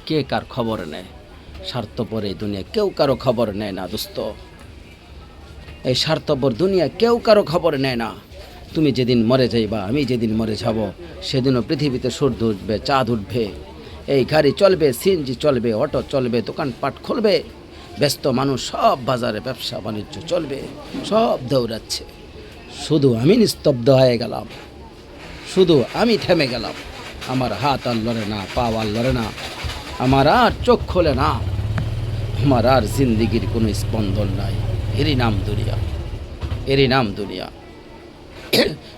কে কার খবর নেয়? স্বার্থপর এই দুনিয়া কেউ কারো খবর নেয় না দোস্ত। এই স্বার্থপর দুনিয়া কেউ কারো খবর নেয় না। তুমি যেদিন মরে যাইবা, আমি যেদিন মরে যাব, সেদিনও পৃথিবীতে সূর্য উঠবে, চাঁদ উঠবে, এই গাড়ি চলবে, সিএনজি চলবে, অটো চলবে, দোকানপাট খুলবে, ব্যস্ত মানুষ সব বাজারে ব্যবসা বাণিজ্য চলবে, সব দৌড়াচ্ছে। শুধু আমি নিস্তব্ধ হয়ে গেলাম, শুধু আমি থেমে গেলাম। আমার হাত আর লড়ে না, পা আর লড়ে না, আমার আর চোখ খোলে না, আমার আর জিন্দিগির কোনো স্পন্দন নাই। এরই নাম দুনিয়া, এরই নাম দুনিয়া।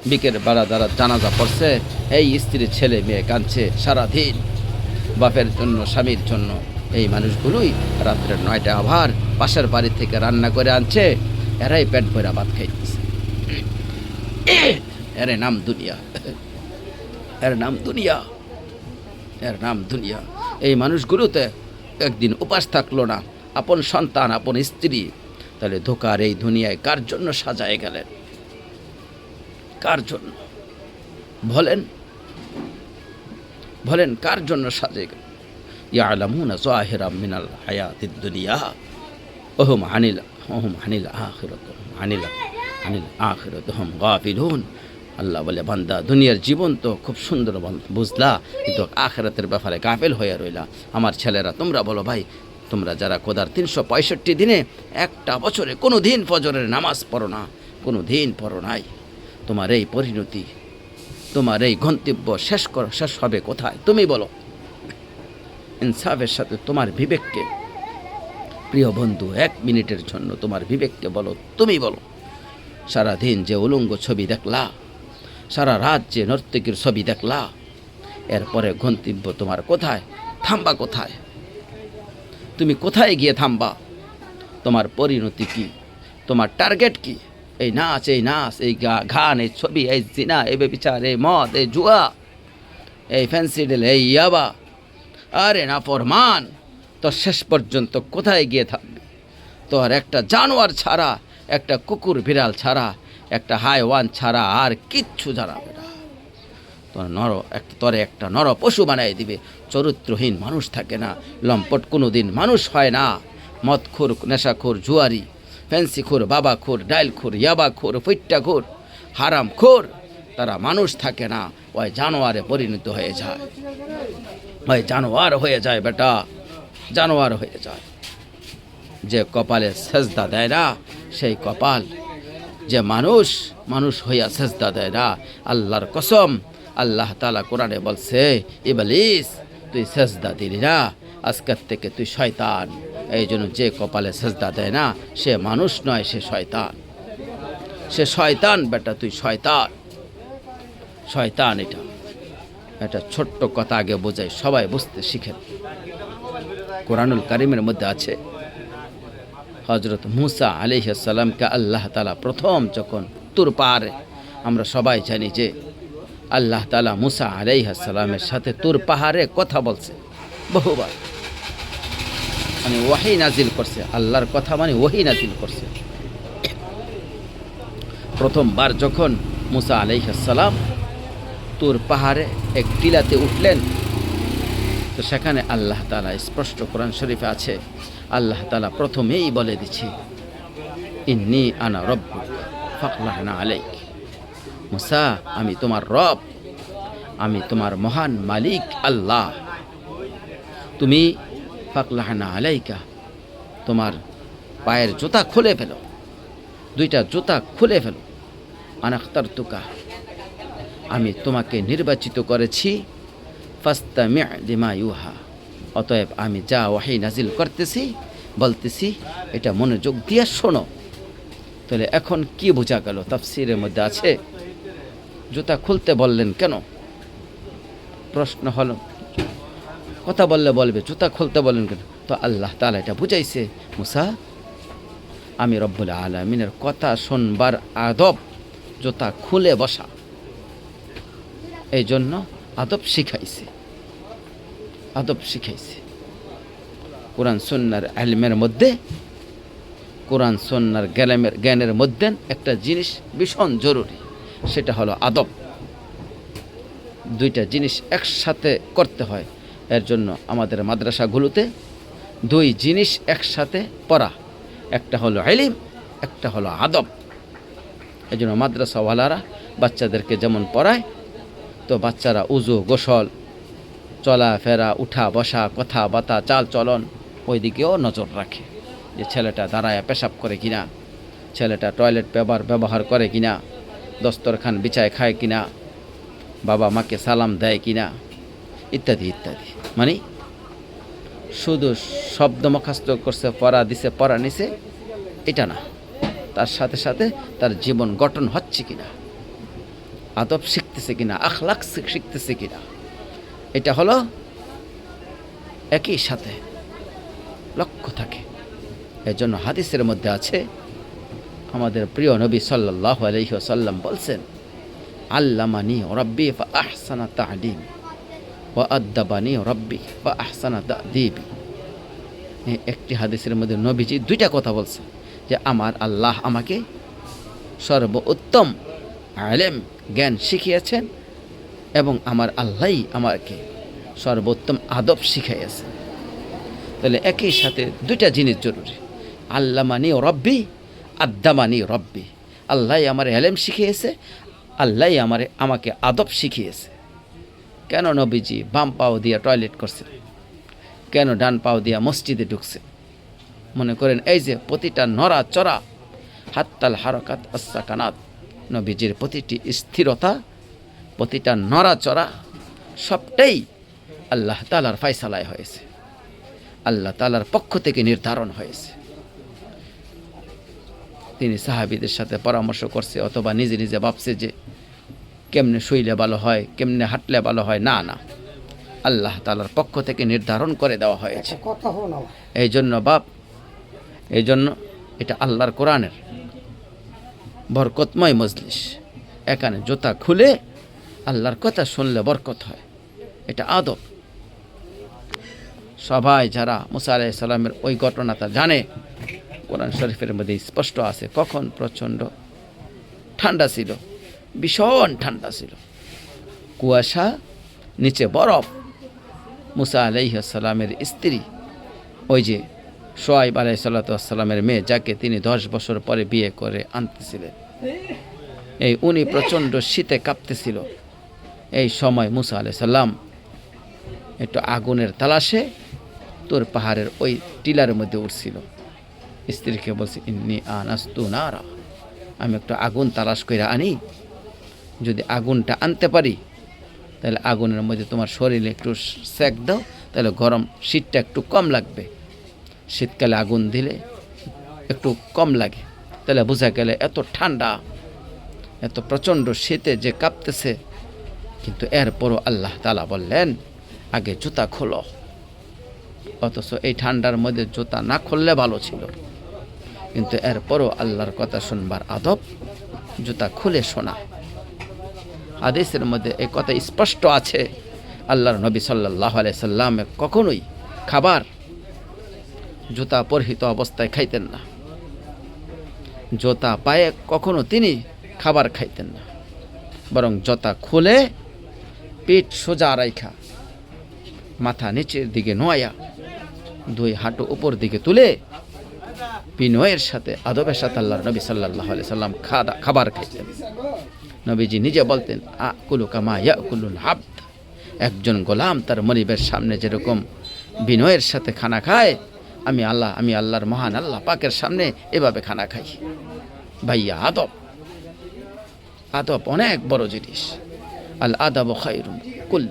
বিকেল বেলা দ্বারা জানাজা পড়ছে, এই স্ত্রী ছেলে মেয়ে কাঁদছে সারাদিন বাপের জন্য, স্বামীর জন্য। এই মানুষগুলোই রাত্রে 9টায় আবার পাশের বাড়ি থেকে রান্না করে আনছে, এরাই পেট ভরা ভাত খাইতেছে। এর নাম দুনিয়া, এর নাম দুনিয়া, এর নাম দুনিয়া। এই মানুষগুলোতে একদিন উপাস থাকলো না, আপন সন্তান, আপন স্ত্রী, তাহলে ধোকার এই দুনিয়ায় কার জন্য সাজায় গেলেন? কার জন্য বলেন? বলেন কার জন্য সাজে গেল? ইয়ালামুনা যাহিরাম মিনাল হায়াতিদ দুনিয়া ওহুম আনিল আখিরাতি হুম গাফিলুন। আল্লাহ বলে, বান্দা দুনিয়ার জীবন তো খুব সুন্দর বুঝলা, কিন্তু আখিরাতের ব্যাপারে গাফিল হয়ে রইলা। আমার ছেলেরা, তোমরা বলো ভাই, তোমরা যারা খোদার 365 দিনে একটা বছরে কোনো দিন ফজরের নামাজ পড়ো না, কোনো দিন পড়ো নাই, তোমার এই পরিণতি, তোমার এই গন্তব্য শেষ হবে কোথায়? তুমি বলো। ইনসাফের সাথে তোমার বিবেককে, প্রিয় বন্ধু, 1 মিনিটের জন্য তোমার বিবেককে বলো, তুমি বলো, সারাদিন যে উলঙ্গ ছবি দেখলা, সারা রাত যে নর্তকীর ছবি দেখলা, এরপরে গন্তব্য তোমার কোথায়? থামবা কোথায়? তুমি কোথায় গিয়ে থামবা? তোমার পরিণতি কি? তোমার টার্গেট কি? এই নাচ, এই গান, এই ছবি, এই জিনা, এই বেবিচার, এই মদ, এই জুয়া, এই ফ্যান্সিডেল, এই ইয়াবা, আরে না ফরমান, তো শেষ পর্যন্ত কোথায় গিয়ে থাকবে? তোর একটা জানোয়ার ছাড়া, একটা কুকুর বিড়াল ছাড়া, একটা হাইওয়ান ছাড়া আর কিচ্ছু জানাবে না। তোরে একটা নর পশু বানাই দিবে। চরিত্রহীন মানুষ থাকে না, লম্পট কোনো দিন মানুষ হয় না। মদখোর, নেশাখোর, জুয়ারি, ফ্যান্সিখোর, বাবাখোর, ডাইলখোর, ইয়াবাখোর, ফুইট্টাখোর, হারামখোর, তারা মানুষ থাকে না, ওই জানোয়ারে পরিণত হয়ে যায়, ওই জানোয়ার হয়ে যায় বেটা, জানোয়ার হয়ে যায়। যে কপালে সেজদা দেয় না সেই কপাল, যে মানুষ হইয়া সেজদা দেয় না, আল্লাহর কসম, আল্লাহ তাআলা কোরআনে বলছে, ইবলিস তুই সেজদা দিলি না, আজকের থেকে তুই শয়তান। এই জন্য যে কপালে সেজদা দেয় না সে মানুষ নয়, সে শয়তান, সে শয়তান বেটা, তুই শয়তান, শয়তান। এটা ছোট্ট কথা আগে বোঝাই, সবাই বুঝতে শিখেন। কোরআনুল কারিমের মধ্যে আছে, হযরত মুসা আলাইহিস সালামকে আল্লাহ তাআলা প্রথম যখন তুর পাহাড়ে, আমরা সবাই জানি যে আল্লাহ তাআলা মুসা আলাইহিস সালামের সাথে তুর পাহাড়ে কথা বলছে বহুবার, মানে ওহী নাজিল করছে, আল্লাহর কথা মানে ওহী নাজিল করছে। প্রথমবার যখন মুসা আলাইহিস সালাম তুর পাহাড়ে এক টিলাতে উঠলেন, তো সেখানে আল্লাহ তাআলা স্পষ্ট কোরআন শরীফে আছে, আল্লাহ তাআলা প্রথমেই বলে দিচ্ছে, ইন্নী আনা রব্বুক ফাখলাহনা আলাইক। মুসা, আমি তোমার রব, আমি তোমার মহান মালিক আল্লাহ, তুমি ফাখলাহনা আলাইকা, তোমার পায়ের জুতা খুলে ফেলো, 2টা জুতা খুলে ফেলো। আনাখতারতুকা, আমি তোমাকে নির্বাচিত করেছি, ফাস্তামি' লিমা ইউহা, অতএব আমি যা ওহী নাজিল করতেছি, বলতেছি, এটা মনোযোগ দিয়ে শোনো। তাহলে এখন কি বোঝা গেল? তাফসীরের মধ্যে আছে, জুতা খুলতে বললেন কেন? প্রশ্ন হলো, কথা বললে বলবে, জুতা খুলতে বললেন কেন? তো আল্লাহ তাআলা এটা বুঝাইছে, মুসা, আমি রব্বুল আলামিনের কথা শুনবার আদব জুতা খুলে বসা, এই জন্য আদব শিখাইছে, আদব শিখাইছে। কোরআন সুন্নাহর ইলমের মধ্যে, কোরআন সুন্নাহর জ্ঞানের মধ্যে একটা জিনিস ভীষণ জরুরি, সেটা হলো আদব। 2টা জিনিস একসাথে করতে হয়, এর জন্য আমাদের মাদ্রাসাগুলোতে দুই জিনিস একসাথে পড়া, একটা হলো ইলম, একটা হলো আদব। এই জন্য মাদ্রাসাওয়ালারা বাচ্চাদেরকে যেমন পড়ায়, তো বাচ্চারা উজু গোসল, চলাফেরা, উঠা বসা, কথাবার্তা, চাল চলন, ওই দিকেও নজর রাখে যে ছেলেটা দাঁড়ায় পেশাব করে কিনা, ছেলেটা টয়লেট ব্যবহার করে কিনা, দস্তরখান বিছায় খায় কিনা, বাবা মাকে সালাম দেয় কিনা, ইত্যাদি ইত্যাদি। মানে শুধু শব্দ মুখস্থ করছে, পড়া দিছে, পড়া নিছে, এটা না, তার সাথে সাথে তার জীবন গঠন হচ্ছে কিনা, আদব শিখতেছে কিনা, আখলাক শিখতেছে কিনা, এটা হলো একই সাথে লক্ষ্য থাকে। এর জন্য হাদিসের মধ্যে আছে, আমাদের প্রিয় নবী সাল্লাল্লাহু আলাইহি ওয়াসাল্লাম বলছেন, আল্লামানি রাব্বি ফা আহসানা তা'লিম ওয়া আদ্দাবানি রাব্বি ফা আহসানা তা'দীবি। একটি হাদিসের মধ্যে নবীজি দুইটা কথা বলছেন, যে আমার আল্লাহ আমাকে সর্বোত্তম আলেম জ্ঞান শিখিয়েছেন এবং আমার আল্লাহই আমাকে সর্বোত্তম আদব শিখাইয়াছেন। তাহলে একই সাথে দুইটা জিনিস জরুরি, আল্লামানি রব্বি, আদ্দামানি রব্বি। আল্লাহ আমার এলেম শিখিয়েছে, আল্লাহ আমাকে আদব শিখিয়েছে। কেন নবীজি বাম পাও দিয়া টয়লেট করছে, কেন ডান পাও দিয়া মসজিদে ঢুকছে? মনে করেন এই যে প্রতিটা নড়া চড়া, হাত্তাল হারকাত আসাকানাত, নবীজির প্রতিটি স্থিরতা, প্রতিটা নড়া চড়া সবটাই আল্লাহ তাআলার ফয়সালায় হয়েছে, আল্লাহ তাআলার পক্ষ থেকে নির্ধারণ হয়েছে। তিনি সাহাবীদের সাথে পরামর্শ করছে, অথবা নিজে নিজে ভাবছে যে কেমনে শুইলে ভালো হয়, কেমনে হাঁটলে ভালো হয়। না না, আল্লাহ তাআলার পক্ষ থেকে নির্ধারণ করে দেওয়া হয়েছে। এই জন্য এই জন্য এটা আল্লাহর কোরআনের বরকতময় মজলিস। এখানে জুতা খুলে আল্লাহর কথা শুনলে বরকত হয়, এটা আদব। সবাই যারা মুসা আলাইহিস সালামের ওই ঘটনাটা জানে, কোরআন শরীফের মধ্যে স্পষ্ট আছে, কখন প্রচণ্ড ঠান্ডা ছিল, ভীষণ ঠান্ডা ছিল, কুয়াশা, নিচে বরফ। মুসা আলাইহিস সালামের স্ত্রী, ওই যে শুআয়ব আলাইহিস সালামের মেয়ে, যাকে তিনি 10 বছর পরে বিয়ে করে আনতেছিলেন, উনি প্রচণ্ড শীতে কাঁপতেছিল। এই সময় মুসা আলাইহিস সালাম একটু আগুনের তালাশে তোর পাহাড়ের ওই টিলার মধ্যে উঠছিল। স্ত্রীকে বলছে, ইন্নী আনাস্তু নারা, আমি একটু আগুন তালাশ করে আনি, যদি আগুনটা আনতে পারি তাহলে আগুনের মধ্যে তোমার শরীরে একটু সেক দাও, তাহলে গরম শীতটা একটু কম লাগবে। শীতকালে আগুন দিলে একটু কম লাগে, তাহলে বোঝা গেলে এত ঠান্ডা, এত প্রচণ্ড শীতে যে কাঁপতেছে। কিন্তু এরপরও আল্লাহ তাআলা বললেন, আগে জুতা খোলো। অথচ এই ঠান্ডার মধ্যে জুতা না খুললে ভালো ছিল, কিন্তু এরপরও আল্লাহর কথা শুনবার আদব, জুতা খুলে শোনা। হাদিসের মধ্যে এই কথা স্পষ্ট আছে, আল্লাহর নবী সাল্লাল্লাহু আলাইহি সাল্লাম কখনোই খাবার জুতা পরিহিত অবস্থায় খাইতেন না, জুতা পায়ে কখনো তিনি খাবার খাইতেন না, বরং জুতা খুলে পেট সোজা রাইখা, মাথা নিচের দিকে নোয়া, দুই হাঁটু উপর দিকে তুলে বিনয়ের সাথে, আদবের সাথে আল্লাহর নবী সাল্লাল্লাহু আলাইহি সাল্লাম খাবার খাইতেন। নবীজি নিজে বলতেন, আকুলু কামা ইয়াকুলুল আবদ, একজন গোলাম তার মনিবের সামনে যেরকম বিনয়ের সাথে খানা খায়, আমি আল্লাহর মহান আল্লাহ পাকের সামনে এভাবে খানা খাই। ভাইয়া, আদব অনেক বড় জিনিস। আল আদাবু খায়রুম কুল,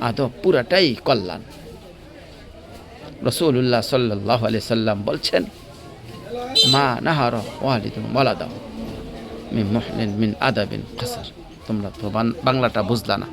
আদব পুরাটাই কল্যাণ। রাসূলুল্লাহ সাল্লাল্লাহু আলাইহি সাল্লাম বলছেন, মা নাহারা ওয়ালিদুন ওয়ালাদাহু মিন মুহলিন মিন আদাবিন কাসার। তোমরা তো বাংলাটা বুঝলা না।